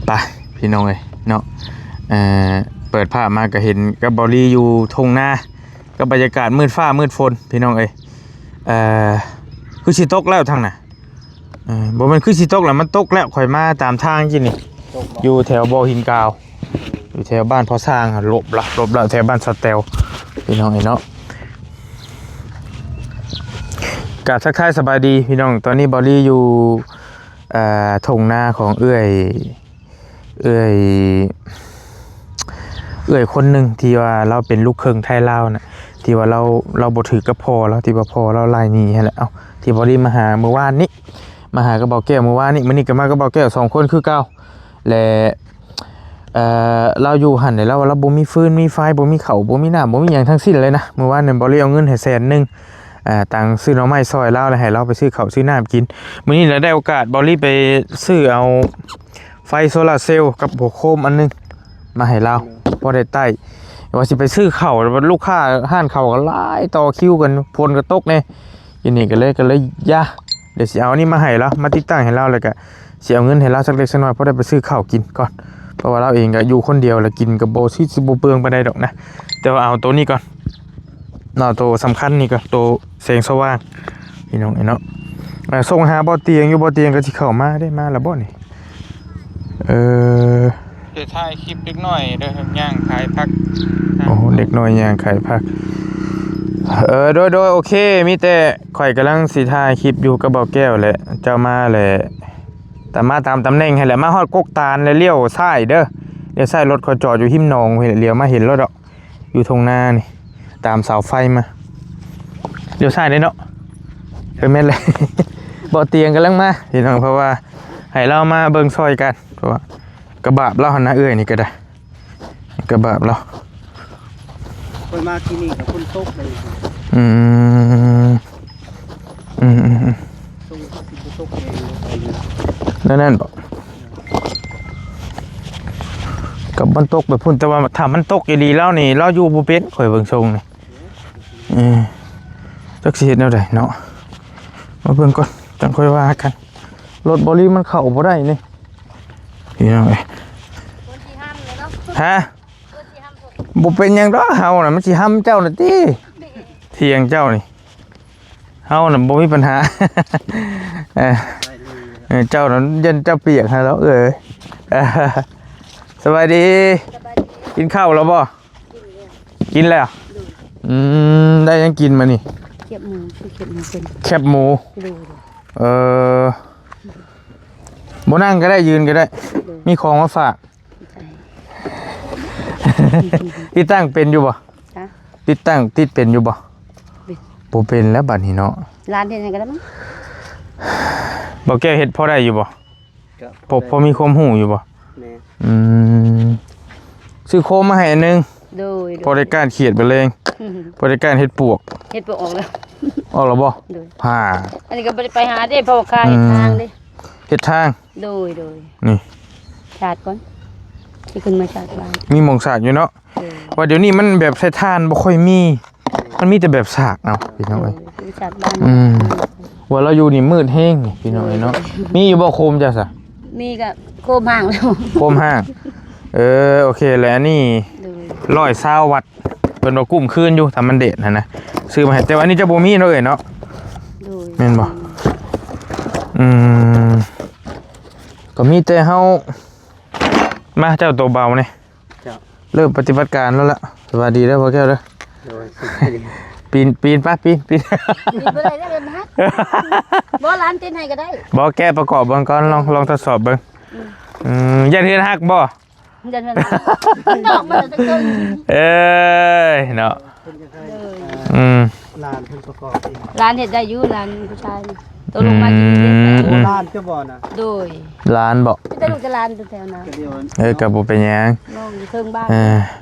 ไปพี่น้องเอ้ยเนาะเปิดภาพมาก็เห็นกับบอลี่อยู่ทุ่งนาก็บรรยากาศมืดฟ้ามืดฝนพี่น้องเอ้ยคือสิตกแล้วทางน่ะบ่แม่นคือสิตกแล้วมันตกแล้วข่อยมาตามทางจินี่อยู่แถวบ่อหินกาวอยู่แถวบ้านพ่อสร้างหลบละแถวบ้านสแตลพี่น้องเอ้ยเนาะกราบทักทายสบายดีพี่น้องตอนนี้บอลี่อยู่ทุ่งนาของเอื้อยคนหนึ่งที่ว่าเราเป็นลูกครึ่งไทยลาวนะที่ว่าเราบ่ถือกับพ่อแล้วที่ว่าพ่อเราไล่หนีให้แล้วที่บอดี้มาหาเมื่อวานนี้มาหากระเป๋าแก้วเมื่อวานนี้มื้อนี้ก็มากระเป๋าแก้ว2คนคือเก่าและเราอยู่หั่นแล้วเราบ่มีฟืนมีไฟบ่มีข้าวบ่มีน้ำบ่มีหยังทั้งสิ้นเลยนะเมื่อวานนั้นบอดี้เอาเงินให้100,000ตังซื้อหน่อไม้ซอยเราแล้วให้เราไปซื้อข้าวซื้อน้ำกินมื้อนี้เราได้โอกาสบอดี้ไปซื้อเอาไฟโซลาร์เซลล์กับหัวโคมอันนึงมาให้เราพอได้ใต้ว่าสิไปซื้อข้าวลูกค้าห้านข้าวก็หลายต่อคิวกันพลก็ตกแน่ทีนี้ก็เลยย่าเดี๋ยวสิเอานี่มาให้เรามาติดตั้งให้เราแล้วก็สิเอาเงินให้เราสักเล็กสักน้อยพอได้ไปซื้อข้าวกินก่อนเพราะว่าเราเองก็อยู่คนเดียวแล้วกินกับโบซิสบ่เปลืองปานใดดอกนะแต่ว่าเอาตัวนี้ก่อนเนาะตัวสำคัญนี่ก็ตัวแสงสว่างพี่น้องเนาะส่งหาบ่อเตียงอยู่บ่อเตียงก็สิเข้ามาได้มาแล้วบ่นี่เดี๋ยวถ่ายคลิปเล็กน้อยเด้อย่างขายผักโอ้เด็กน้อยย่างขายผักโดยโอเคมีแต่ข่อยกำลังสิถ่ายคลิปอยู่กับเบาแก้วแหละเจ้ามาแหละแต่มาตามตำแหน่งให้แหละมาฮอดกกตาลแล้วเลี้ยวซ้ายเด้อเลี้ยวซ้ายรถเขาจอดอยู่หิมหนองเลี้ยวมาเห็นรถดอกอยู่ตรงหน้านี่ตามเสาไฟมาเลี้ยวซ้ายได้เนาะเป็นแม่นเลย บ่เตียงกำลังมาพี่น้องเพราะว่าให้เรามาเบิ่งซอยกันเพราะว่ากระบะเราหั่นนะนี่ก็ได้กระบะเราคนมาที่นี่กับคนตกเลยตรงที่ตกเองนั่นบอกกับมันตกแบบพุ่นแต่ว่าถ้ามันตกอีหลีแล้วนี่เราอยู่บ่เป็นข่อยเบิ่งทรงนี่จักสิเฮ็ดแนวใดเนาะมาเบิ่งก่อนจังค่อยว่ากันรถบริมันเข้าบ่ได้นี่พี่น้องเอ้ยฮะบ่เป็นหยังดอกเฮาน่ะมันสิห้ำเจ้าน่ะติเถียงเจ้านี่เฮาน่ะบ่มีปัญหาเจ้านั้นยันเจ้าเปียกฮะแล้วสบายดีกินข้าวแล้วบ่กินแล้วได้ยังกินมานี่แคบหมูเป็นแคบหมูบ่นั่งก็ได้ยืนก็ได้มีของมาฝากติดตั้งเป็นอยู่บ่ติดเป็นอยู่บ่บ่เป็นแล้วบัดนี้เนาะร้านเฮ็ดหยังก็ได้มั้งบ่แก้เฮ็ดพอได้อยู่บ่พอมีความรู้อยู่บ่แม่ซื้อโคมมาให้อันนึงโดยพอได้การเขียดไปเลยพอได้การเฮ็ดปวกออกแล้วออกแล้วบ่ผ่าอันนี้ก็บ่ได้ไปหาเด้เพราะว่าค่าเฮ็ดทางเด้เฮ็ดทางโดยนี่ชาดก่อนสิขึ้นมาชาดบ้านมีหม่องสากอยู่เนาะว่าเดี๋ยวนี้มันแบบใช้ถ่านบ่ค่อยมีมันมีแต่แบบสากเอาพี่น้องเอ้ยชาดบ้านว่าเราอยู่นี่มืดแห้งนี่พี่น้องเอ้ยเนาะมีอยู่บ่โคมจ้ะซะมีก็โคมห่างแล้วโคมห่างโอเคแล้วอันนี้120 วัตต์เพิ่นว่ากุ้มคืนอยู่ถ้ามันเด็ดนะซื้อมาให้แต่ว่าอันนี้จะบ่มีเนาะเอ้ยเนาะแม่นบ่ก็มีแต่เฮามาเจ้าตัวเบานี่เริ่มปฏิบัติการแล้วล่ะสวัสดีแล้วพ่อแก้วเด้อปีนป่ะปีนบ่ได้เด้อฮักบ่ร้านเต้นให้ก็ได้บ่แก้ประกอบเบิ่งก่อนลองทดสอบเบิ่งอย่าเฮ็ดฮักบ่อย่าเฮ็ดฮักดอกมันจะเกินเนาะร้านเพิ่นประกอบเองร้านเฮ็ดได้อยู่ร้านผู้ชายตัวลงมากินร้านจะบ่น่ะโดยร้านบ่แต่ลูกจะร้านแถวนั้นก็บ่เป็นหยังลองอยู่เทิงบ้าน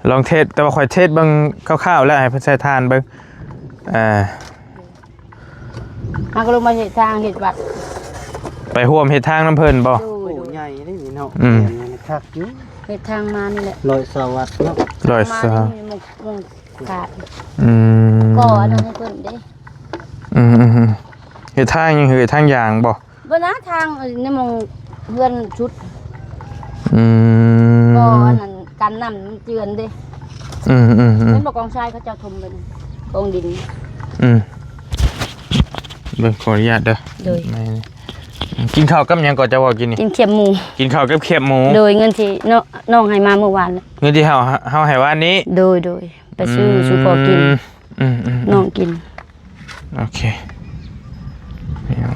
ลองเทสแต่ว่าค่อยเทสเบิ่งคร่าวๆแล้วให้เพิ่นใช้ทานเบิ่งหาก็ลงมาเฮ็ดทางเฮ็ดวัดไปร่วมเฮ็ดทางน้ำเพิ่นบ่โอ้ใหญ่ได้นี่เนาะคักอยู่เฮ็ดทางมานี่แหละ120 วัตต์เนาะ120ขาดก็อันนั้นให้เพิ่นเด้เฮ็ดทางยังเฮ็ดทางยางบ่นะทางในมองเพื่อนชุด อืม บ่อันนั้นกันน้ำมันเจือนเด้ เป็นบอกกองทรายเขาจะทมไปนะกองดิน เบิ่งขออนุญาตเด้อ โดย ไม่กินข้าวกับหยังก่อนจะบอกกินนี่ กินเขียบหมู กินข้าวกับเขียบหมู โดยเงินที่น้องให้มาเมื่อวานน่ะ เงินที่เฮาให้ว่านี้ โดยไปซื้อชูพอกินน้องกิน โอเคนี่เอา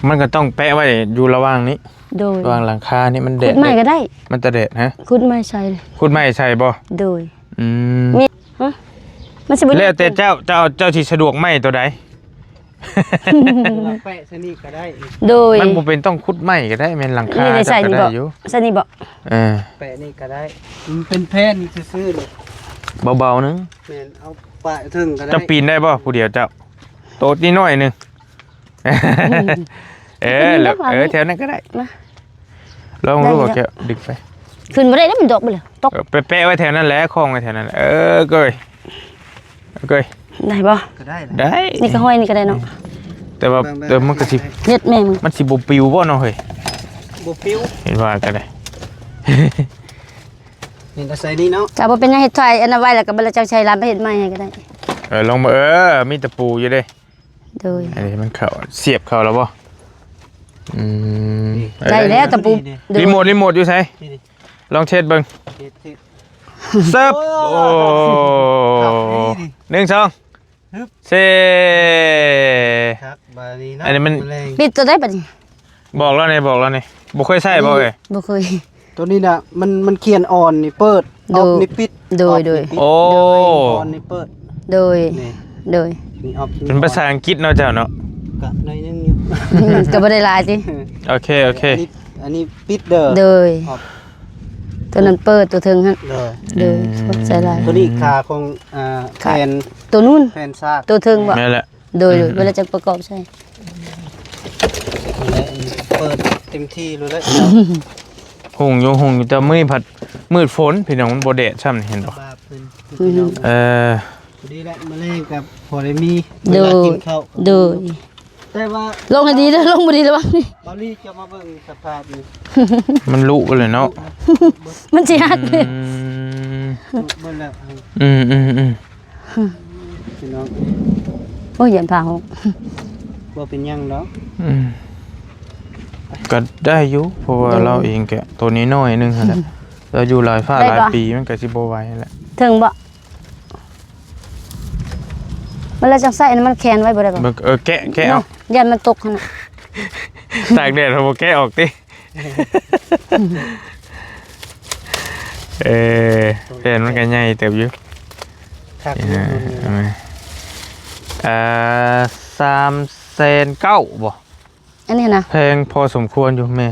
มันก็ต้องแปะไว้อยู่ระหว่างนี้ โดย ระหว่างหลังคานี่มันแด ขุ ด ดไม้ก็ได้ มันจะแดดฮะ ขุดไม้ใส่เลย คุณไม่ใช่บ่ โดย อืม มีฮะมันสิบ่ แล้วแต่เจ้าที่สะดวกไหมตัวใด เราแปะชนิดก็ได้ โดย มันบ่เป็นต้องขุดไหมก็ได้แม่นหลังคา นี่ได้ใส่ ก็ นี่ ได้ บ่ อยู่ ใส่นี่บ่ เออ แปะนี่ก็ได้มันเป็นแผ่นซื่อๆเลย เบาๆนึง แม่นเอาปะถึงก็ได้ จะปีนได้บ่ผู้เดียวเจ้าโตดนิดหน่อยหนึงแล้วแถวนั้นก็ได้ มา ลองดูว่าแกดึกไป ขึ้นบ่ได้แล้วมันดอกไปเลยตก ไปแปะไว้แถวนั้นแหละคล้องไว้แถวนั้นแหละเกยเกย ได้บ่ ก็ได้นะ ได้ นี่ก็ห้อยนี่ก็ได้เนาะ แต่ว่ามันก็สิ เน็ดแม่มึง มันสิบ่ปิวบ่เนาะเฮ้ย บ่ปิ้ว เห็นว่าก็ได้ นี่ก็ใส่นี่เนาะ จะบ่เป็นหยังเฮ็ดไฟอันนั้นไว้แล้วก็บ่แล้วเจ้าใช้ร้านไปเฮ็ดใหม่ให้ก็ได้ ลองมามีตะปูอยู่เด้ โดย อันนี้มันเข้าเสียบเข้าแล้วบ่ได้แล้วตะปูโดย รีโมทอยู่ไส นี่ดิ ลองเช็ดเบิ่ง เฮ็ด เซิร์ฟโอ้ 1 2 ฮึบ เซ ครับบานี้เนาะ อันนี้มัน แรง ปิดตัวได้บัดนี้ บอกแล้วนี่บ่เคยใช้บ่เอ้ย บ่เคย ตัวนี้น่ะมันเขียนอ่อนนี่เปิดออกนี่ปิด โดย ออกนี่ปิ โอ้ อ่อนนี่เปิด โดย นี่ โดย นี่ออก เป็นภาษาอังกฤษเนาะเจ้าเนาะ กะหน่อยนึงอยู่ ก็บ่ได้หลายติ โอเค อันนี้ปิดเด้อ โดย ออก ตัวนั้นเปิดตัวถึงหั่น เด้อ โดยใส่หลาย ตัวนี้ขาของแผ่น ตัวนู้น แผ่นซาก ตัวถึงบ่ นั่นแหละ โดยเวลาจะประกอบใช่ และเปิดเต็มที่เลยแล้ว หุงอยู่แต่มื้อนี้ผัดมืดฝนพี่น้องมันบ่แดดช่ำนี่เห็นบ่ บาปเป็นพี่น้อง พอดีแหละมาเล่นกับพอได้มีเวลากินข้าว โดย แต่ว่า ลงให้ดีเด้อลงบ่ดีเด้อวะนี่ บอลลี่จะมาเบิ่งสภาพนี่ มันลุเลยเนาะ มันสิฮักเลย เบิ่งแล้ว พี่น้อง โอ้ยยันพาหก บ่เป็นหยังดอก ก็ได้อยู่เพราะว่าเราเองแกะตัวนี้น้อยนึงหั่นแหละเราอยู่หลายฟ้าหลายปีมันก็สิบ่ไหวแหละ ถึงบ่เวลาจังใส่อันนั้นมันแคนไว้บ่ได้บ่ แกะเอา เนาะยันมันตกหั่นน่ะ ตากแดดเราบ่แกะออกติแผ่นมันก็ใหญ่เติบอยู่ คัก 3,900,000บ่ อันนี้นะ แพงพอสมควรอยู่แม่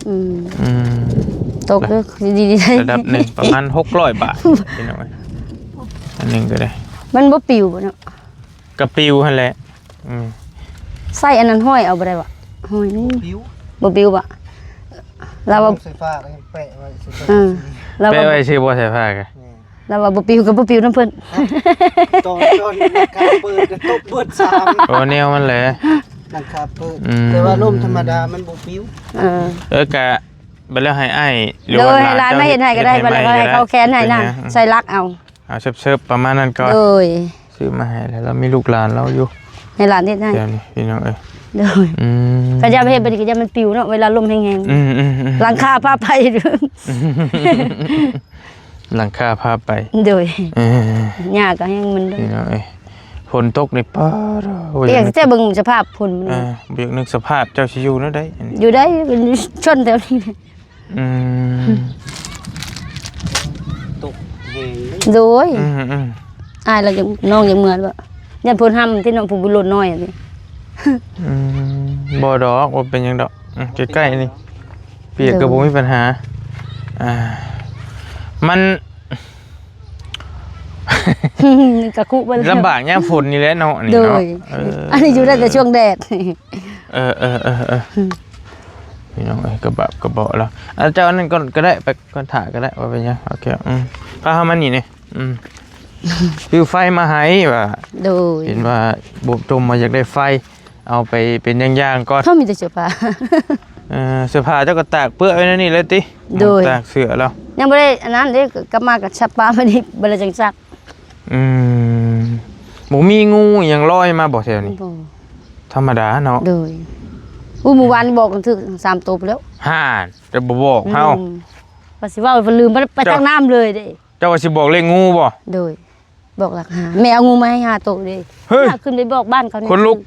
อืม อืม ตกเด้อดีๆได้ ระดับหนึ่งประมาณ600 บาทพี่น้องอันหนึงก็ได้ มันบ่ปิวบ่เนาะ กระปิวหั่นแหละใส่อันนั้นห้อยเอาบ่ได้บ่ห้อยนี่ ผิว บ่ปิวบ่เราว่า ไฟฟ้าก็ยังแปะไว้สิ เรา ไป ว่า ไว้ชื่อบ่ใส่ผ้ากัน เราว่าบ่ปิวก็บ่ปิวนํเพิ่น ตอนราคาเปิดก็ตกเปิด3 โอ้แนวมันแหละ ราคาเปิดแต่ว่าร่มธรรมดามันบ่ผิว กะบัดแล้วให้อ้ายหรือ โด ว่าย ให้ร้านมาเฮ็ดให้ก็ได้บ่แล้วก็ให้เขาแค้นให้นะใส่ลักเอา เอาเชิบๆประมาณนั้นก่อน โดย ซื้อมาให้แล้วเรามีลูกหลานเราอยู่ ให้ร้านเฮ็ดให้ เดี๋ยวนี้พี่น้องเอ้ย โดยก็อย่าไปเฮ็ดบ่ดีก็อย่ามันปิวเนาะเวลาลมแห้งๆหลังคาพาไป หลังคาพาไป โดยหญ้าก็แห้งมันด้วย พี่น้องเอ้ยฝนตกนี่ป้าโอ้ย อยากจะเบิ่งสภาพพุ่นมัน เบียกนึกสภาพเจ้าสิอยู่นั่นได้อันนี้ อยู่ได้เป็นชนแถวนี้ ตกแหง โดยอายเรายังน้องยังเหมือนว่ายันพุ่นห้ำที่น้องผู้บุรุษน้อยอ่ะสิ บ่ดอกว่าเป็นหยังดอกใกล้ๆนี่เปียกก็บ่มีปัญหามัน กะคุบ่แล้ว ลำบากยามฝนนี่แหละเนาะนี่ โด เนาะ ยอันนี้อยู่ได้แต่ช่วงแดด พี่น้องเอ้ยกระบะกระเบาะแล้วเจ้าอันนั้นก็ได้ไปก่อนถ่าก็ได้ว่าเป็นยังโอเคพาเฮามานี่นี่คือไฟมาให้ว่า โดย เห็นว่าบุบจมมาอยากได้ไฟ เอาไปเป็นย่างๆก่อน เฮามีแต่เสื้อผ้า เสื้อผ้าเจ้าก็ตากเปื้อนไว้นั่นนี่เลยติ โดย ตากเสื้อแล้ว ยังบ่ได้อันนั้นเด้กลับมากับชับปลามานี่บ่ได้จังซัก บ่มีงูอิหยังลอยมาบ่แถวนี้ บ่ ธรรมดาเนาะ โดยเมื่อวานบอกกันถึง3ตัวไปแล้ว ห่านจะบ่บอกเฮา ว่าสิว่าเพิ่นลืมไปตั้งน้ำเลยเด้ เจ้าว่าสิบอกเลขงูบ่ โดยบอกหลักหาแม่เอางูมาให้5ตัวเด้ เฮ้ย ขึ้นไปบอกบ้านเขา คนลุก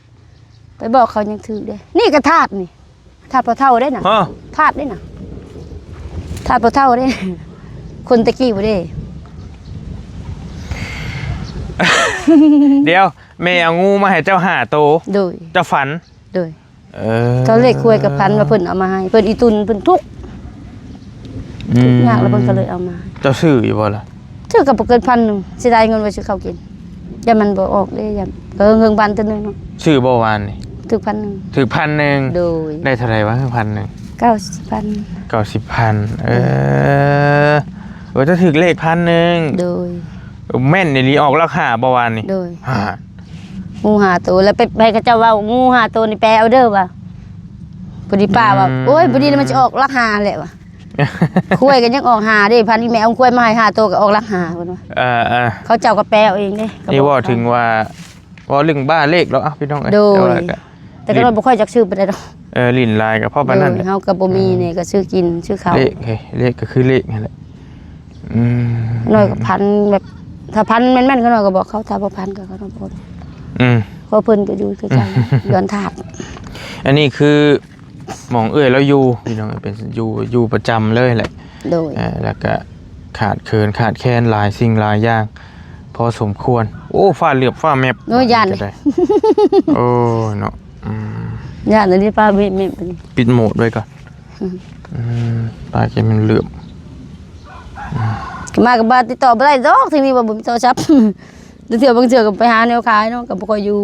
ไปบอกเขายังถือเด้นี่ก็ธาตุนี่ธาตุพ่อเฒ่าได้น่ะ ฮะ ธาตุได้น่ะธาตุพ่อเฒ่าได้ คนตะกี้บ่ได้ เดี๋ยวแม่เอางูมาให้เจ้าหาโตว โดย เจ้าฝัน โดยเขาเลขคุยกับพันว่าเพิ่นเอามาให้เพิ่นอีตุนเพิ่นทุกข์ยากแล้วเพิ่นก็เลยเอามา เจ้าซื้ออยู่บ่ล่ะ ซื้อกับบ่เกิน1,000สิได้เงินไว้ซื้อข้าวกินอย่ามันบ่ออกเด้อย่าเงินบันตัวนึงเนาะ ซื้อบ่วานนี่ ถึก1,000 ถือ1,000 โดย ได้เท่าไหร่วะ1,000 90,000 90,000จะถึกเลข1,000 โดย แม่นนี่ลีออกราคาบ่วานนี่ โดย ฮ่า งูหาตัวแล้วไปเขาเจ้าว่างูหาตัวนี่แปลเอาเด้อว่ะพอดีป้าว่าโอ้ยพอดีมันจะออกราคาแหละว่ะคุยกันยังออกหาเด้พันนี่แม่เอาคุยมาให้หาตัวก็ออกราคาเพิ่นว่าเขาเจ้าก็แปลเอาเองเด้ นี่ว่าถึงว่าเรื่องบ้าเลขแล้วพี่น้อง โดยแต่ก็บ่ค่อยจักชื่อปานใดดอก ลิ้นลายกับพ่อปานนั้นแหละ เฮาก็บ่มีนี่ก็ซื้อกินซื้อข้าว เลขเฮ้ยเลขก็คือเลขนั่นแหละ น้อยก็พันแบบถ้าพันแม่นๆก็น้อยก็บอกเขาถ้าบ่พันก็เขาต้องบอกเพราะเพิ่นก็อยู่คือกันย้อนถาด อันนี้คือหมองแล้วอยู่พี่น้องเป็นอยู่ประจำเลยแหละ โดย แล้วก็ขาดแคลนหลายสิ่งหลายอย่างพอสมควรโอ้ฟ้าเหลือบฟ้าแมพ โน้ยาน จะได้โอ้เนาะ ย่านอันนี้ป้าไม่ ปิดโหมดไว้ก่อนปลาเก็บมันเหลือบ มากับบ้านติดต่อบ่ได้ดอกทีนี้ว่าบ่มีโทรศัพท์เทื่อบางเทื่อก็ไปหาแนวขายเนาะก็บ่ค่อยอยู่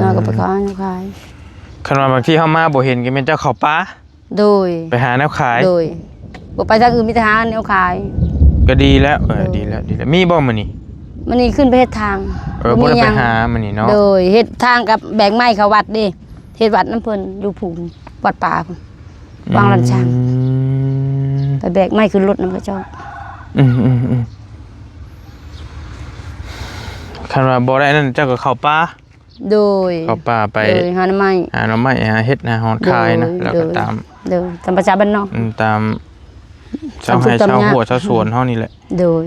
เราก็ไปขายแนวขาย ขณะบางที่เข้ามาบ่เห็นก็เป็นเจ้าเขาป้า โดย ไปหาแนวขาย โดยบ่ไปทางอื่นมีแต่หาแนวขาย ก็ดีแล้วดีแล้วมีบ่มื้อนี้ มันนี่ขึ้นไปเฮ็ดทาง บ่ได้ไปหามื้อนี้เนาะ โดยเฮ็ดทางกับแบกไม้เข้าวัดเด้เฮ็ดวัดน้ำเพิ่นอยู่ภูมิวัดป่าพุ่นวางลันช้างไปแบกไม้ขึ้นรถนำเขาเจ้าคันว่าบ่ได้นั่นเจ้าก็เข้าป่า โดย เข้าป่าไป โดยหาหน่อไม้ หาหน่อไม้หาเฮ็ดหาหอนคายนะแล้วก็ตาม โดยตามประชาบ้านนอก ตามชาวไร่ชาวหัวชาวสวนเฮานี่แหละ โดย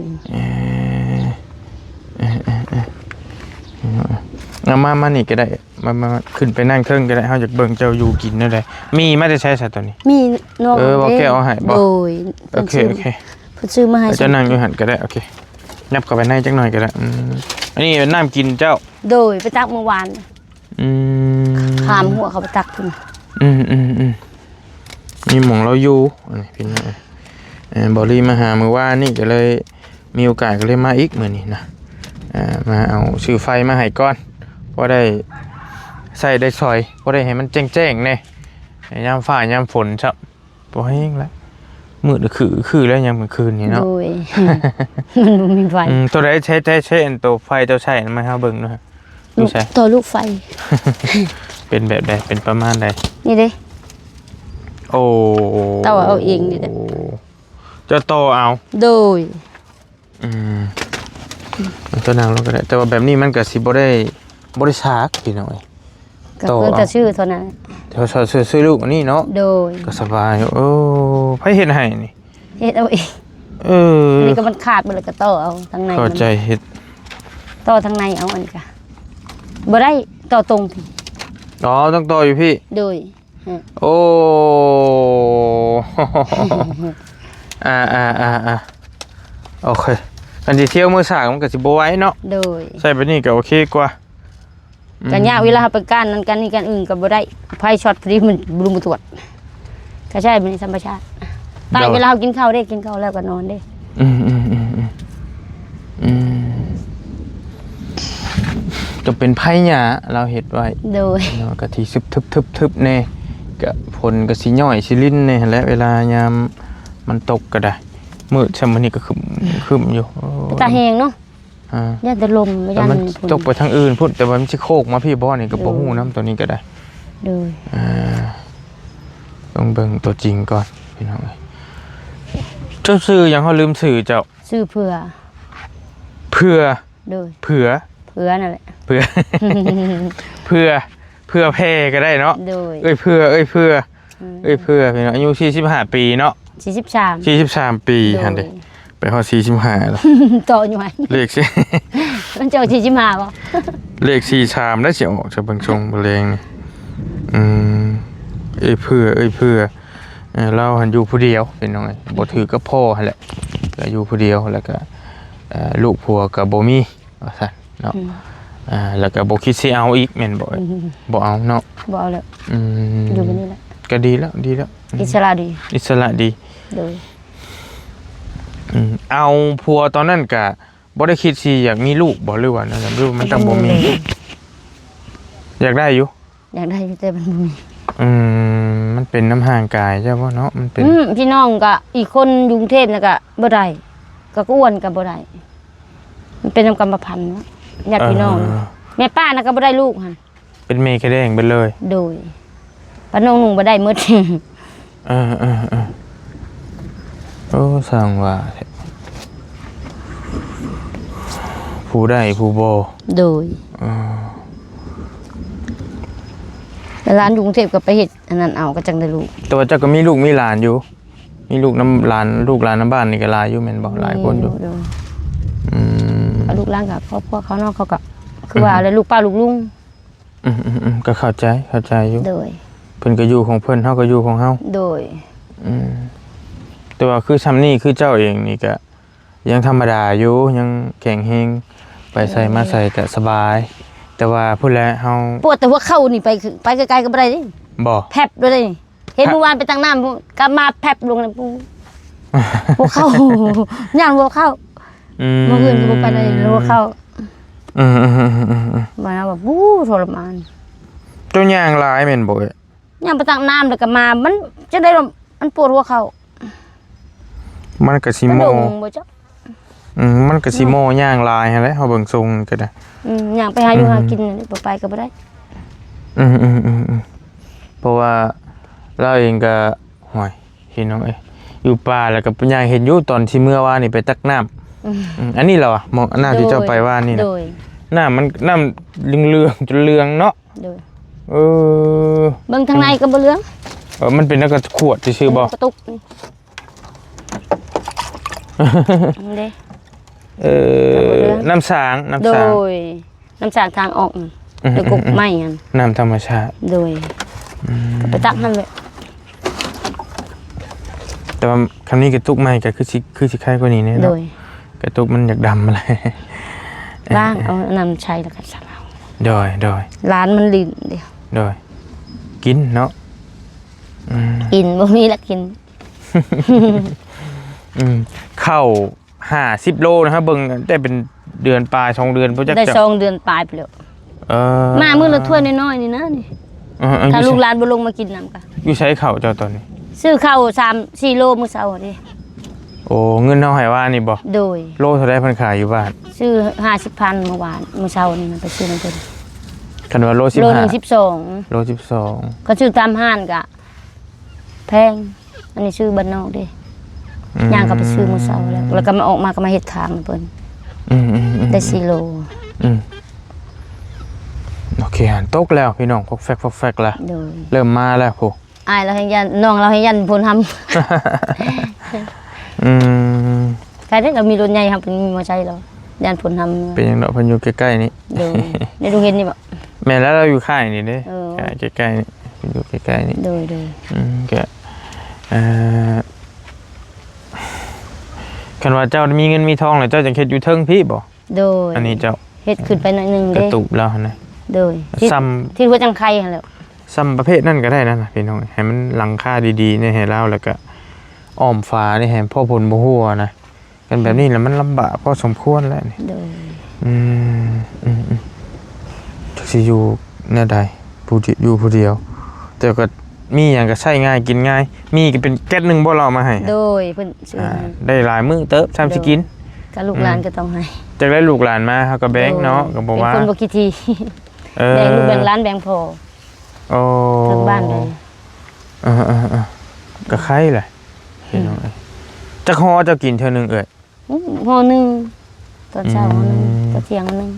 มานี่ก็ได้มาขึ้นไปนั่งเครื่องก็ได้เฮาอยากเบิ่งเจ้าอยู่กินนั่นแหละมีมาได้ใช้ซะตัวนี้ มีนก บ่แก้วเอาให้บ่ โดย โอเค เพิ่นซื้อมาให้ จะนั่งอยู่หั่นก็ได้โอเคยับเข้าไปในจักหน่อยก็ได้อันนี้เป็นน้ำกินเจ้า โดยไปตักเมื่อวานขามหัวเขาไปตักพุ่น มีหม่องเราอยู่อันนี้พี่น้องบอลี่มาหามื้อวานนี่ก็เลยมีโอกาสก็เลยมาอีกมื้อนี้นะมาเอาซื้อไฟมาให้ก่อนพอได้ใส่ได้ซอยพอได้ให้มันแจ้งๆแน่ยามฟ้ายามฝนซะบ่แห้งแล้วมืดคือแล้วยามกลางคืนนี่เนาะ โดย มันบ่มีไฟ ตัวใดใช้อันตัวไฟเจ้าใช้มาเฮาเบิ่งเนาะดูใช่ ตัวลูกไฟ เป็นแบบใดเป็นประมาณใด นี่เด้ โอ้ เต้าเอาเองนี่แหละ เจ้าโตเอา โดย ตัวนางเราก็ได้แต่ว่าแบบนี้มันก็สิบ่ได้ชากพี่น้อย ก็เพิ่นจะชื่อเท่านั้น เดี๋ยวซื้อลูกอันนี้เนาะ โดย ก็สบายอยู่โอ้ไผเฮ็ดให้นี่ เฮ็ดเอาเอง อันนี้ก็มันขาดไปเลยก็ต่อเอาทางใน เข้าใจเฮ็ด ต่อทางในเอาอันนี้ก็บ่ได้ต่อตรง อ๋อต้องต่ออยู่พี่ โดย โอ้ โอเคอันที่เที่ยวมือสากมันก็สิบ่ไหว้เนาะ โดย ใส่ไปนี่ก็โอเคกว่า กันยากเวลาไปการนั้นกันนี่กันอื่นก็บ่ได้ไฟช็อตพอดีมันบ่รู้มาตรวจก็ใช่เป็นธรรมชาติตายเวลากินข้าวได้กินข้าวแล้วก็นอนได้ จะเป็นไผ่หญ้าเราเฮ็ดไว้ โดย เนาะกะทิทึบๆๆแน่ก็ผลก็สิย่อยสิลิ้นแน่และเวลายามมันตกก็ได้มืดซะมื้อนี้ก็คึมอยู่ ไปตาแหงเนาะ ย่านแต่ลมไม่ แต่ ย่าน มัน ฝุ่น ตกไปทางอื่นพุ่นแต่ว่ามันสิโคกมาพี่บ่นี่ก็บ่ฮู้นํตัวนี้ก็ได้ โดย ต้องเบิ่งตัวจริงก่อนพี่น้องเอ้ยเจ้าชื่อหยังเฮาลืมชื่อเจ้า ซื้อเผื่อ เพื่อ โดย เผื่อ เผื่อนั่นแหละ เผื่อ เพื่อแพ้ก็ได้เนาะ โดย เพื่อพี่น้องอายุ45ปีเนาะ 43 43ปีหั่นเด้ไปฮอด45แล้ว ต่ออยู่ไหม เลขสิ มันเจ้า45บ่ เลข43ได้สิออกจากเบิ่งทรงบ่แรงนี่เพื่อเราหันอยู่ผู้เดียวเป็นน้องไงบ่ถือกับพ่อหั่นแหละก็อยู่ผู้เดียวแล้วก็ลูกผัวก็บ่มีว่าซั่นเนาะแล้วก็บ่คิดสิเอาอีกแม่นบ่บ่เอาเนาะ บ่เอาแล้วอยู่แบบนี้แหละ ก็ดีแล้วอิสระดี อิสระดี โดย เอาผัวตอนนั้นก็บ่ได้คิดสิอยากมีลูกบ่หรือว่านั่นหรือมันต้องบ่มีอยากได้อยู่ อยากได้อยู่แต่มันบ่มี มันเป็นน้ำห่างกายใช่ป่ะเนาะมันเป็น พี่น้องก็อีกคนอยู่กรุงเทพน่ะก็บ่ได้ก็อ้วนก็บ่ได้มันเป็นกรรมพันธุ์เนาะญาติพี่น้องแม่ป้าน่ะก็บ่ได้ลูกหั่น เป็นเมฆแดงไปเลย โดยป้าน้องนุ่งบ่ได้หมด โอ้สั่งว่าผู้ได้ผู้บ่ โดยร้านอยู่กรุงเทพก็ไปเฮ็ดอันนั้นเอาก็จังได้ลูก แต่ว่าเจ้าก็มีลูกมีหลานอยู่มีลูกน้ำหลานลูกหลานน้ำบ้านนี่ก็หลายอยู่แม่นบ่หลายคนอยู่ลูกหลานกับครอบครัวเขาเนาะเขาก็คือว่าอะไรลูกป้าลูกลุงก็เข้าใจอยู่ โดย เพิ่นก็อยู่ของเพิ่นเฮาก็อยู่ของเฮา โดยแต่ว่าคือซำนี้คือเจ้าเองนี่ก็ยังธรรมดาอยู่ยังแข็งแรงไปใส่มาใส่ก็สบายแต่ว่าพูดแล้วเฮา ปวดแต่หัวเข่านี่ไปไกลๆก็บ่ได้ดิ บ่ แผบด้วยเลยเห็นเมื่อวานไปตั้งน้ำก็มาแผบลงเลยปูหัวเข่าย่างหัวเข่าเมื่อคืนก็บ่ไปไหนหัวเข่ามาแบบบู๊ทรมาน เจ้าย่างหลายแม่นบ่เอ้ย ย่างไปตั้งน้ำแล้วก็มามันจะได้มันปวดหัวเข่า มันก็สิ มัน โม ดงบ่จ๊ะ มันก็สิโมย่างหลายหั่นแหละเฮาเบิ่งทรงก็ได้ ย่างไปหาอยู่หากินบ่ไปก็บ่ได้ เพราะว่าเราเองก็ห่วยพี่น้องเอ้ยอยู่ป่าแล้วก็ย่างเห็นอยู่ตอนที่เมื่อวานนี่ไปตักน้ำอันนี้เหรอมองน้ำที่เจ้าไปว่านี่นะ โดย น้ำมันน้ำเหลืองๆจนเหลืองเนาะ โดย เบิ่งทางในก็บ่เหลือง มันเป็นนักขวดซื่อๆบ่ กระตุกเด้น้ำสาง โดยน้ำสางทางออกโดยกกไม้กัน น้ำธรรมชาติ โดยก็ไปตักนั่นเลย แต่ว่าคำนี้กระตุกใหม่ก็คือสิคล้ายกว่านี้เนี่ย โด เนาะ ย กระตุกมันอยากดำอะไร ล้างเอาน้ำใช้แล้วก็สลาว โดย ร้านมันลิ้นเดียว โดยกินเนาะ กินบ่มีละกิน เข้า50 โลนะครับเบิ่งได้เป็นเดือนปลาย2 เดือนบ่จัก ได้2 เดือนปลายไปแล้วมามื้อละถ้วยน้อยๆนี่นะนี่ถ้าลูกหลานบ่ลงมากินน้ำก็ อยู่ใช้ข้าวเจ้าตอนนี้ ซื้อข้าว3-4 โลมื้อเช้าดิ โอ้เงินเฮาให้ว่านี่บ่ โดย โลเท่าใดเพิ่นขายอยู่บ้าน ซื้อ50,000เมื่อวานมื้อเช้านี่มันไปซื้อน้ำเพิ่น คันว่าโล โลนึง 15โล 12ก็ซื้อตามห้านก็แพงอันนี้ซื้อบ้านนอกดิย่างก็ไปซื้อมื้อเช้าแล้วก็มาออกมาก็มาเฮ็ดทางเพิ่นได้4 โล โอเคหันตกแล้วพี่น้องพกแฟกแล้ว โดย เริ่มมาแล้วโห อายเราให้ยันน้องเราให้ยันพลทำ ใครได้ก็มีรถใหญ่ครับเป็นมีมอเตอร์ไซค์เรายันพลทำ เป็นยังเนาะเพิ่นอยู่ใกล้ๆนี่ โดยในดูเห็นนี่บ่ แม่แล้วเราอยู่ค่ายนี่เด้ ใกล้ๆนี่อยู่ใกล้ๆนี่ โดยก็คันว่าเจ้ามีเงินมีทองแล้วเจ้าจะเฮ็ดอยู่เทิงพี่บ่ โดย อันนี้เจ้า เฮ็ดขึ้นไปหน่อยนึง กระ เด้ ตุกแล้วนะ โดยที่หัวจังไคหั่นแหละ ซ้ำประเภทนั่นก็ได้นะพี่น้องให้มันหลังคาดีๆเนี่ยให้เราแล้วก็อ้อมฟ้านี่ให้พ่อผลบ่ฮู้นะกันแบบนี้แล้วมันลำบากพอสมควรแล้วนี่ โดย จักสิอยู่แนวใดผู้อยู่ผู้เดียวแต่ก็มีหยังก็ใช้ง่ายกินง่ายมีก็เป็นแก๊สนึงบ่เรามาให้ โดยเพิ่นซื้อ ได้หลายมื้อเติบซ้ำสิกิน ก็ลูกหลานก็ต้องให้ จากได้ลูกหลานมาเขาก็แบงเนาะก็บอกว่า เป็นคนบ่คิดที แบ่งลูกแบ่งหลานแบ่งพ่อ โอ้ ทั้งบ้านเลย ก็ไข่แหละพี่น้องจักฮอจะกินเท่านึงเอ้ย ห่อหนึงตอนเช้าห่อหนึงตอนเที่ยงห่อหนึง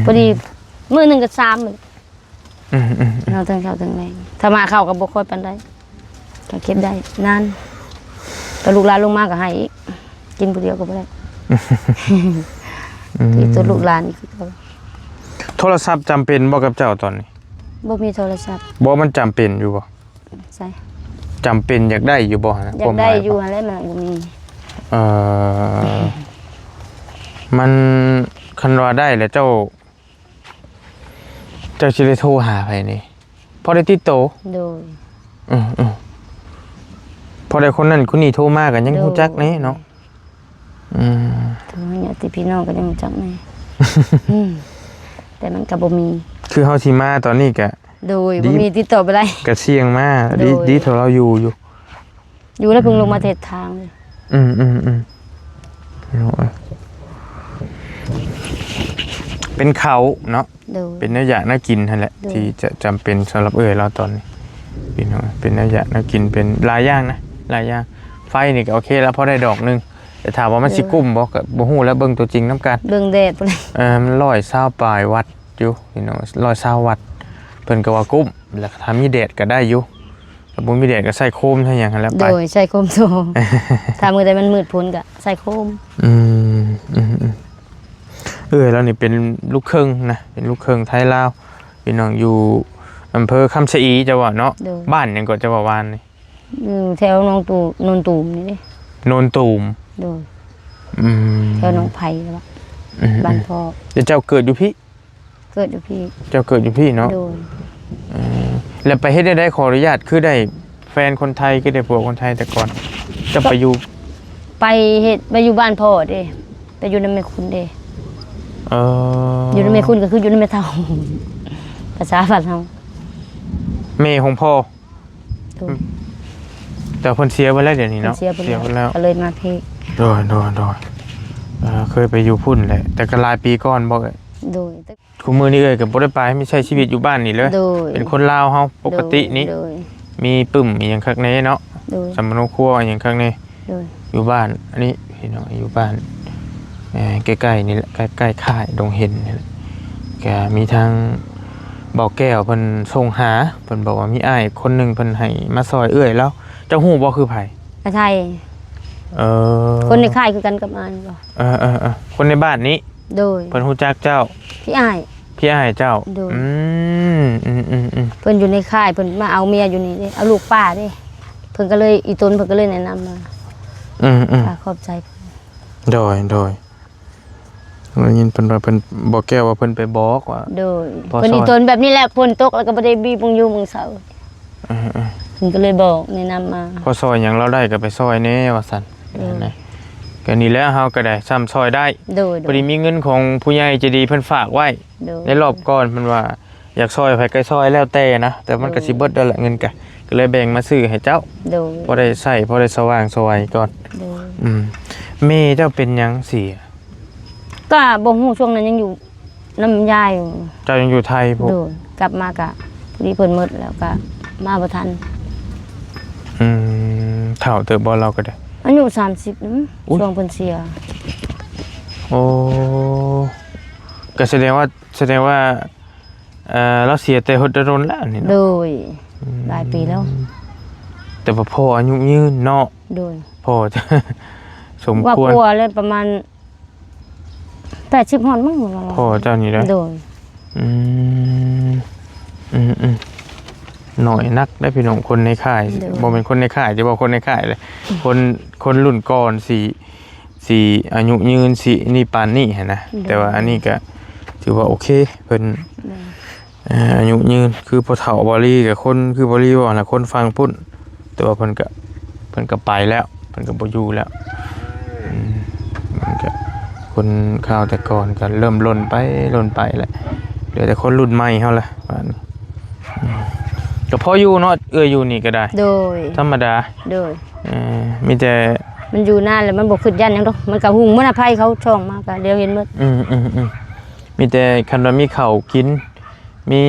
ม พอดีมื้อหนึงก็3มื้อ อืม เราทั้งเช้าทั้งแลงถ้ามาเข้าก็บ่ค่อยปานใดก็เก็บได้นานแต่ลูกหลานลงมาก็ให้อีกกินผู้เดียวก็บ่ได้ที่ตัวลูกหลานนี่คือเขา โทรศัพท์จำเป็นบ่กับเจ้าตอนนี้ บ่มีโทรศัพท์ บ่มันจำเป็นอยู่บ่ ใช่ จำเป็นอยากได้อยู่บ่นะ อยากได้อยู่หั่นแหละมันบ่มี เอ่อมันคันว่าได้แล้วเจ้าสิได้โทรหาไผนี่พอได้ติดโต โดย พอได้คนนั้นคนนี้โทรมากันยังรู้จักแน่เนาะ ถึงญาติพี่น้องก็ยังรู้จักแน่ แต่มันก็บ่มี คือเฮาสิมาตอนนี้ก็ โดยบ่มีติดต่อไปได้ ก็เสี่ยงมาดี โดย ดีเท่าเราอยู่ อยู่แล้วเพิ่งลงมาเทศทางเลย เป็นเขาเนาะ โดย เป็นเนื้ออยากน่ากินนั่นแหละ โดย ที่จะจำเป็นสำหรับเราตอนนี้พี่น้องเป็นเนื้ออยากน่ากินเป็นหลายอย่างนะหลายอย่างไฟนี่ก็โอเคแล้วพอได้ดอกนึงแต่ถามว่ามันสิกุ้มบ่ก็บ่ฮู้แล้วเบิ่งตัวจริงน้ำกัน เบิ่งแดดไปเลย มัน120ปลายวัดอยู่พี่น้อง120วัดเพิ่นก็ว่ากุ้มแล้วถ้ามีแดดก็ได้อยู่ถ้าบ่มีแดดก็ใส่โคมเท่าหยังหั้นแหล้ว โด ไป ยใช้โคมโซ ถ้ามือใดมันมืดพ้นก็ใส่โคม แล้วนี่เป็นลูกครึ่งนะเป็นลูกครึ่งไทยลาวพี่น้องอยู่อำเภอคำชะอีจังหวัดเนาะบ้านหยังก็จังหวัดวานนี่ อยู่แถวหนองตูนนตูมนี่เด้ โนนตูม โดย อืม แถวหนองไผ่ละบ้านพ่อ เจ้าเกิดอยู่พี่ เกิดอยู่พี่ เจ้าเกิดอยู่พี่เนาะ โดย แล้วไปเฮ็ดได้ขออนุญาตคือได้แฟนคนไทยคือได้ผัวคนไทยแต่ก่อนจะไปอยู่ ไปเฮ็ดไปอยู่บ้านพ่อเด้ไปอยู่นำแม่คุณเด้ อยู่นำแม่คุณก็คืออยู่นำแม่เฒ่า ภาษาบ้านเฮา แม่ของพ่อ โดย แต่เพิ่นเสียไปแล้วเดี๋ยวนี้เนาะ เสียไป ไปแล้ว ก็เลยมาเพก โดยเคยไปอยู่พุ่นแหละแต่ก็หลายปีก่อนบ่เอ้ย โดย คุมื้อนี้เอ้ยก็บ่ได้ไปไม่ใช่ชีวิตอยู่บ้านนี่เลย โดย เป็นคนลาวเฮาปกตินี้ โดย มีปึ้มอีหยังคักแน่เนาะ โดย สำนกครัวอีหยังคักแน่ โดย อยู่บ้าน อันนี้พี่น้องอยู่บ้านใกล้ๆนี่แหละใกล้ๆค่ายดงเห็นนี่แหละก็มีทางเบาแก้วเพิ่นส่งหาเพิ่นบอกว่ามีอ้ายคนหนึงเพิ่นให้มาซอยเอื้อยแล้วเจ้าฮู้บ่คือไผ อาไทย คนในค่ายคือกันกับอันบ่ คนในบ้านนี้ โดย เพิ่นฮู้จักเจ้า พี่อ้าย พี่อ้ายเจ้า โดย อืม เพิ่นอยู่ในค่ายเพิ่นมาเอาเมียอยู่นี่เด้เอาลูกป้าเด้เพิ่นก็เลยอีตนเพิ่นก็เลยแนะนำมาป้าขอบใจเพิ่น โดยได้ยินเพิ่นว่าเพิ่นบอกแก้วว่าเพิ่นไปบอกว่า โดย พอ เพิ่น ซอย อีตนแบบนี้แหละฝนตกแล้วก็บ่ได้บีบงอยู่มึงเสาเพิ่นก็เลยบอกแนะนำมา พอซอยหยังเราได้ก็ไปซอยแน่ว่าซั่นนะก็นี่แหละเฮาก็ได้ซ้ำซอยได้ โดย พอดีมีเงินของผู้ใหญ่ใจดีเพิ่นฝากไว้ โดย ในรอบก่อนเพิ่นว่าอยากซอยไผก็ซอยแล้วแต่นะแต่มันก็สิเบิดแล้วแหละเงินก็เลยแบ่งมาซื้อให้เจ้า โดย พอได้ใช้พอได้สว่างสวยก่อน โดย แม่เจ้าเป็นหยังเสีย ก็บ่ฮู้ช่วงนั้นยังอยู่น้ำยายอยู่ เจ้ายังอยู่ไทยพวก โดยกลับมาก็พอดีเพิ่นหมดแล้วก็มาบ่ทัน เฒ่าเติบบ่เราก็ได้ อายุ30นะ อุ๊ย ช่วงเพิ่นเสีย โอ้ก็แสดงว่าเราเสียแต่หดโดนแล้วนี่ โด เนาะ ยหลายปีแล้ว แต่ว่าพ่ออายุยืนเนาะ โดย พ่อจะ สม ว่า ควร กลัวเลยประมาณ80ฮอดมั้งว่า พ่อเจ้านี่ได้ โดย อืมหน่อยนักได้พี่น้องคนในค่ายบ่เป็นคนในค่ายจะบอกคนในค่ายเลยคนรุ่นก่อนสี่อายุยืนสี่นี่ปานนี่ฮะนะแต่ว่าอันนี้ก็ถือว่าโอเคเพิ่นอายุยืนคือพอเฒ่าบรีกับคนคือบรีว่าล่ะคนฟังพุ่นแต่ว่าเพิ่นก็ไปแล้วเพิ่นก็บ่อยู่แล้วมันก็คนข่าวแต่ก่อนก็เริ่มล่นไปแหละเหลือแต่คนรุ่นใหม่เฮาล่ะว่านี่ก็พออยู่เนาะอยู่นี่ก็ได้ โดย ธรรมดา โดย มีแต่ มันอยู่นานแล้วมันบ่ขึ้นยันหยังดอกมันก็หุงมันอภัยเขาช่องมาก็เดี๋ยวเห็นหมด มีแต่คันว่ามีข้าวกิน มี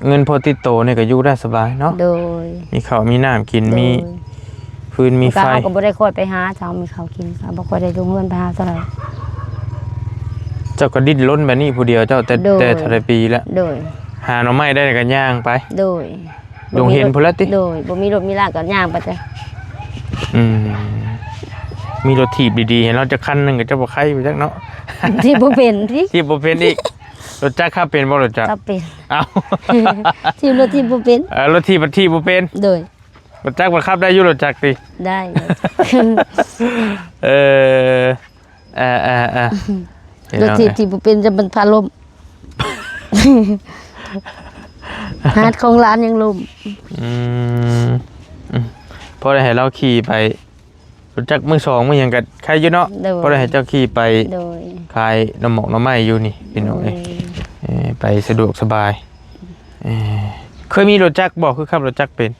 เงินพอติดโตเนี่ยก็อยู่ได้สบายเนาะ โดย มีข้าวมีน้ำกินมีฟืนมีไฟ ก็บ่ได้ค่อยไปหาเช้ามีข้าวกินค่ะบ่ค่อยได้ลงเงินไปหาเท่าไหร่ เจ้าก็ดิ้นรนแบบนี้ผู้เดียวเจ้าแต่ โดย แต่เท่าไรปีแล้ว โดย หาหน่อไม้ได้ก็ย่างไป โดย ลงเห็นพุ่นละติ โดยบ่มีรถมีลากก็ย่างไปแต่ มีรถถีบดีๆเห็นเราจะคันหนึงก็จะบ่ใครไปจักเนาะ ที่บ่เป็นที่ ที่บ่เป็นอีกรถจักรขับเป็นบ่รถจักร ก็เป็น เอ้า ที่รถที่บ่เป็น รถถีบบ่เป็น โดย รถจักรบ่ขับได้อยู่รถจักรติ ได้ เออเห็น รถ แล้ว ที่บ่เป็นจะมันพาลมหาดของร้านยังลม อืมพอได้ให้เราขี่ไปรถจักรมือสองมือหยังก็ใครอยู่เนาะพอได้ให้เจ้าขี่ไป โดย ขายน้ำหมอกน้ำไม้อยู่นี่พี่น้องเอ้ยไปสะดวกสบายเคยมีรถจักรบอกคือขับรถจักรเป็น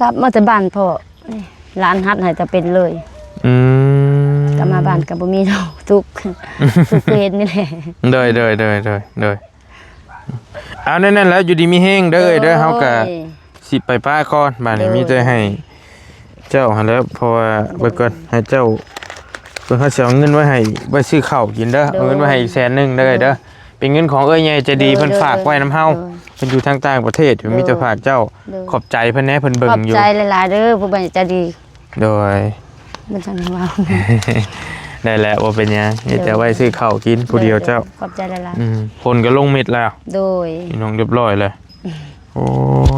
ครับมาแต่บ้านพ่อนี่ร้านฮัดให้จะเป็นเลย อืม กลับมาบ้านก็บ่มีดอกทุกข์ทุกข์เฮ็ดนี่แหละ เดยเอานั่นแล้วอยู่ดีมีแห้งเด้อเด้อเฮาก็สิไปป้าก่อนบัดนี้มีแต่ให้เจ้าหั่นแล้วเพราะว่าเบิดก่อนให้เจ้าเพิ่นเขาสิเอาเงินไว้ให้ไว้ซื้อข้าวกินเด้อเอาเงินไว้ให้อีก100,000เด้อเด้อเป็นเงินของเอ้ยใหญ่ใจดีเพิ่นฝากไว้นำเฮาเพิ่นอยู่ทางต่างประเทศอยู่มีแต่ฝากเจ้าขอบใจเพิ่นแน่เพิ่นเบิ่ ขอบ งอยู่ ใจหลายๆเด้อผู้บัญชาดี โดย มันจังว่า ได้แล้วบ่เป็นหยังเฮ็ดแต่ไว้ซื้อข้าวกินผู้เดียวเจ้า ขอบใจหลาย ผลก็ลงเม็ดแล้ว ๆโดย พี่น้องเรียบร้อยเลยโอ้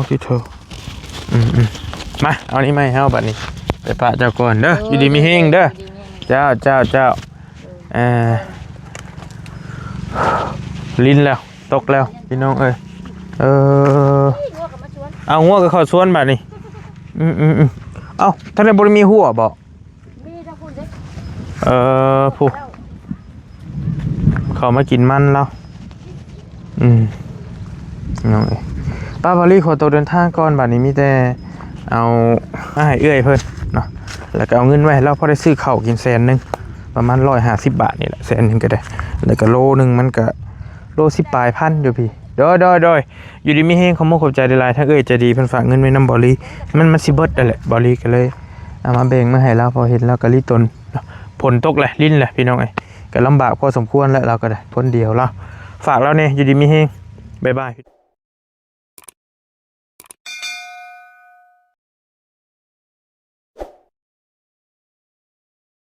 ที่เธอมาเอานี่มาให้เฮาบัดนี้ไปปะเจ้าก่อนเด้ออยู่ดีมีเฮงเด้อเจ้าลิ้นแล้วตกแล้วพี่น้องเอ้ยเอาหัวก็เข้าสวนบัดนี้เอ้าท่านได้บ่ได้มีหัวบ่ผู้เขามากินมันแล้วน้องเอ้ยป้าพอลี่ขอตัวเดินทางก่อนบัดนี้มีแต่เอาอาหารเอื้อยเพิ่นเนาะแล้วก็เอาเงินไว้ให้เราพอได้ซื้อข้าวกิน100,000ประมาณ150 บาทนี่แหละ100,000ก็ได้แล้วก็โลนึงมันก็โล10ปลายพันอยู่พี่โดยอยู่ดีมีเฮงขอขอบใจหลายๆทั้งเอ้ยใจดีเพิ่นฝากเงินไว้นำบอลี่มันสิเบิดนั่นแหละบอลี่ก็เลยเอามาแบ่งมาให้เราพอเห็นแล้วก็รีตนผลตกแหละลิ้นแหละพี่น้องเอ้ยก็ลำบากพอสมควรแล้วเราก็ได้พ้นเดียวแล้วฝากแล้วเนี่ยอยู่ดีมีเฮงบ๊ายบาย